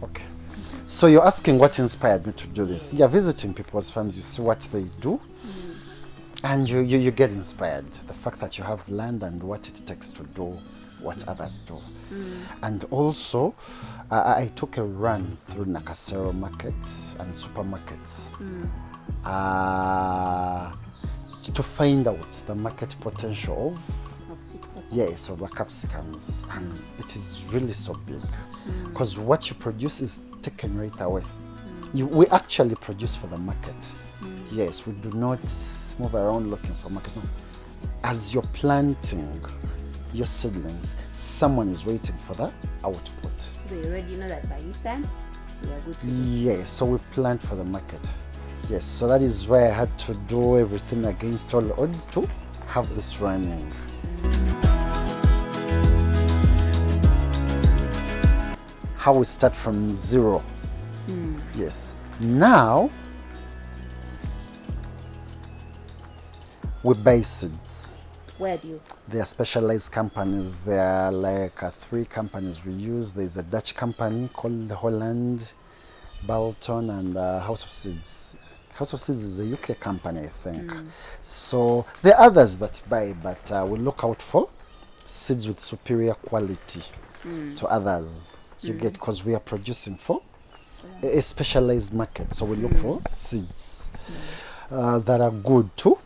Okay. So you're asking what inspired me to do this. Yeah, visiting people's farms, you see what they do, and you get inspired. The fact that you have land and what it takes to do what others do. And also, I took a run through Nakasero market and supermarkets to find out the market potential of the capsicums, and it is really so big because what you produce is taken right away. We actually produce for the market. Yes, we do not move around looking for market. No. As you're planting your seedlings, someone is waiting for the output. So you already know that by this time we are good to go. Yes, so we plant for the market. Yes, so that is why I had to do everything against all odds to have this running. How we start from zero. Yes. Now we buy seeds. Where do you? There are specialized companies. There are like 3 companies we use. There's a Dutch company called Holland, Balton, and House of Seeds. House of Seeds is a UK company, I think. So there are others that buy, but we look out for seeds with superior quality to others. You get, because we are producing for a specialized market. So we look for seeds that are good to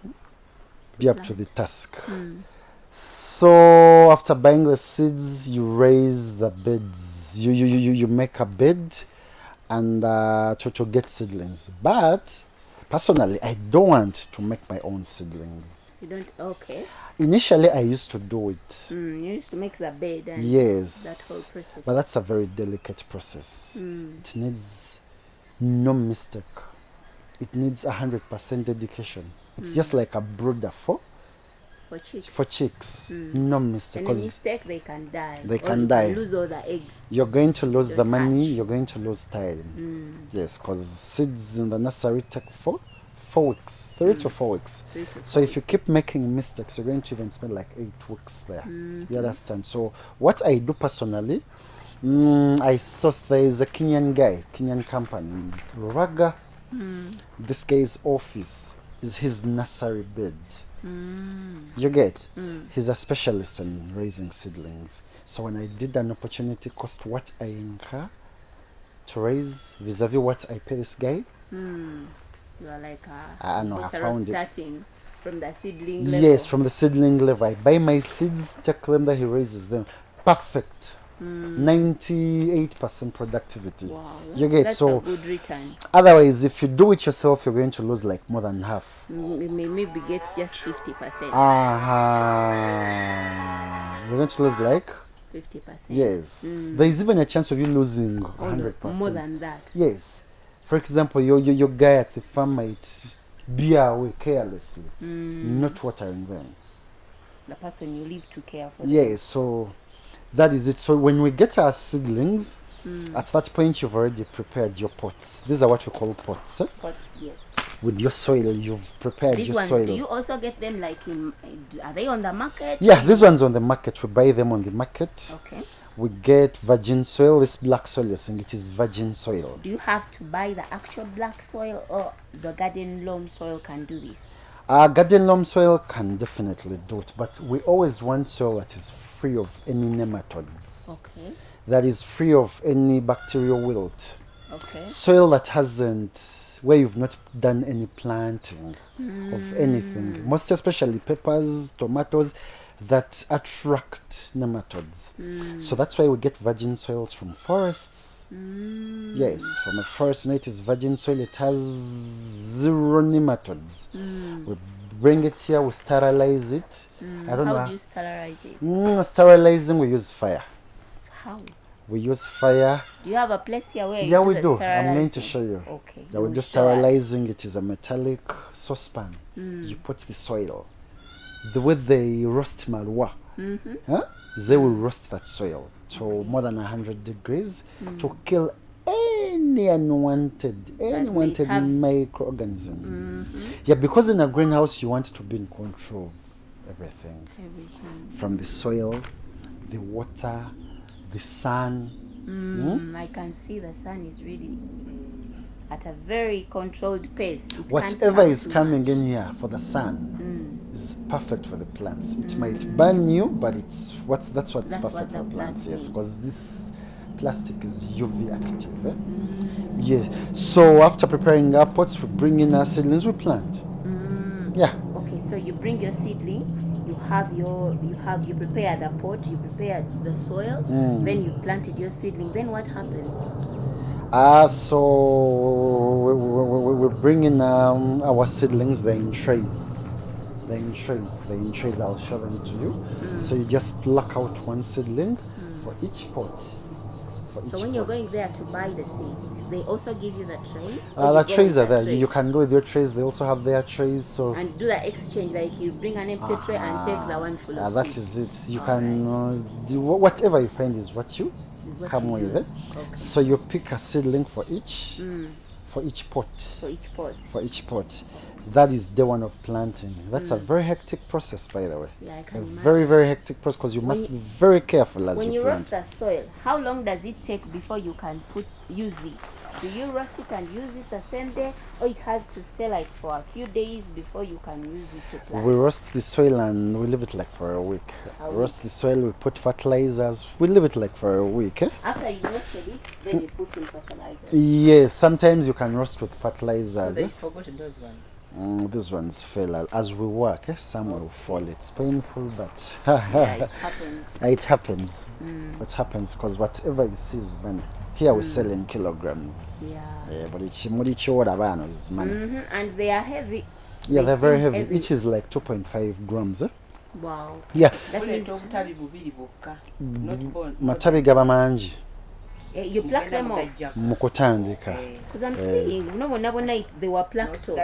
be up to the task. So after buying the seeds, you raise the beds. You make a bed and to get seedlings. But personally, I don't want to make my own seedlings. You don't? Okay. Initially, I used to do it. You used to make the bed and yes, that whole process. But that's a very delicate process. It needs no mistake. It needs 100% dedication. It's just like a brooder for chicks. No mistake. And a mistake, they can die. They can die. You lose all the eggs. You're going to lose the money. You're going to lose time. Yes, because seeds in the nursery take 4 weeks, 3 to 4 weeks. So if you keep making mistakes, you're going to even spend like 8 weeks there. You understand? So what I do personally, I source. There is a Kenyan company, Raga. This guy's office is his nursery bed. You get? He's a specialist in raising seedlings. So when I did an opportunity cost what I incur to raise vis-a-vis what I pay this guy, you are like I know, I found starting from the seedling level. Yes, from the seedling level. I buy my seeds, take them there, he raises them. Perfect. 98% productivity. Wow, you get? That's so a good return. Otherwise, if you do it yourself, you're going to lose like more than half. Maybe get just 50%. You're going to lose like 50%. Yes. There is even a chance of you losing 100%. More than that. Yes. For example, your guy at the farm might be away carelessly, not watering them. The person you leave to care for. Yes. So that is it. So when we get our seedlings, at that point you've already prepared your pots. These are what we call pots. Pots, yes. With your soil, you've prepared These your ones, soil. do you also get them like in? Are they on the market? Yeah, these ones on the market. We buy them on the market. Okay. We get virgin soil. This black soil you're saying, it is virgin soil. Do you have to buy the actual black soil, or the garden loam soil can do this? Garden loam soil can definitely do it, but we always want soil that is free of any nematodes. Okay. That is free of any bacterial wilt. Okay. Soil that hasn't, where you've not done any planting of anything, most especially peppers, tomatoes, that attract nematodes. So that's why we get virgin soils from forests. Yes, from a forest. You know, it is virgin soil. It has 0 nematodes. We bring it here, we sterilize it. I don't know. How do you sterilize it? Sterilizing, we use fire. How? We use fire. Do you have a place here where you Yeah, do we the do. I'm sterilizing? going to show you. Okay. Yeah, we do sterilizing. It is a metallic saucepan. You put the soil. The way they roast malwa, is they will roast that soil to more than 100 degrees to kill any unwanted microorganism. Yeah, because in a greenhouse you want to be in control of everything. From the soil, the water, the sun, I can see the sun is really at a very controlled pace. Whatever is coming in here for the sun is perfect for the plants. It might burn you, but that's what's perfect for plants. Yes, because this plastic is UV active. Yeah. So after preparing our pots, we bring in our seedlings, we plant. Yeah. Okay, so you bring your seedling, you prepare the pot, you prepare the soil, then you planted your seedling. Then what happens? So we bring in our seedlings. They're in trays. I'll show them to you. So you just pluck out one seedling for each pot. So when you're going there to buy the seeds, they also give you the trays? The trays are there. You can go with your trays. They also have their trays. So and do the exchange, like you bring an empty tray and take the one full of that seeds. is it. You can do whatever you find is what you come with. Okay. So you pick a seedling for each pot. For each pot. That is day one of planting. That's a very hectic process, by the way. Yeah, I can imagine. Very, very hectic process because you must be very careful as you plant. When you roast the soil, how long does it take before you can use it? Do you roast it and use it the same day, or it has to stay like for a few days before you can use it to plant? We roast the soil and we leave it like for a week. Roast the soil, we put fertilizers, we leave it like for a week. After you roasted it, then you put in fertilizers? Yes, sometimes you can roast with fertilizers. So they forgot those ones? These ones fail as we work. Some will fall. It's painful, but yeah, it happens. It happens. It happens because whatever you see is money. Here we sell in kilograms. Yeah, but it's is money. And they are heavy. Yeah, they're very heavy. Each is like 2.5 grams. Wow. Yeah. That means matabi gaba mangi. You pluck them off? Mukutandika. Because I'm seeing, they were plucked off.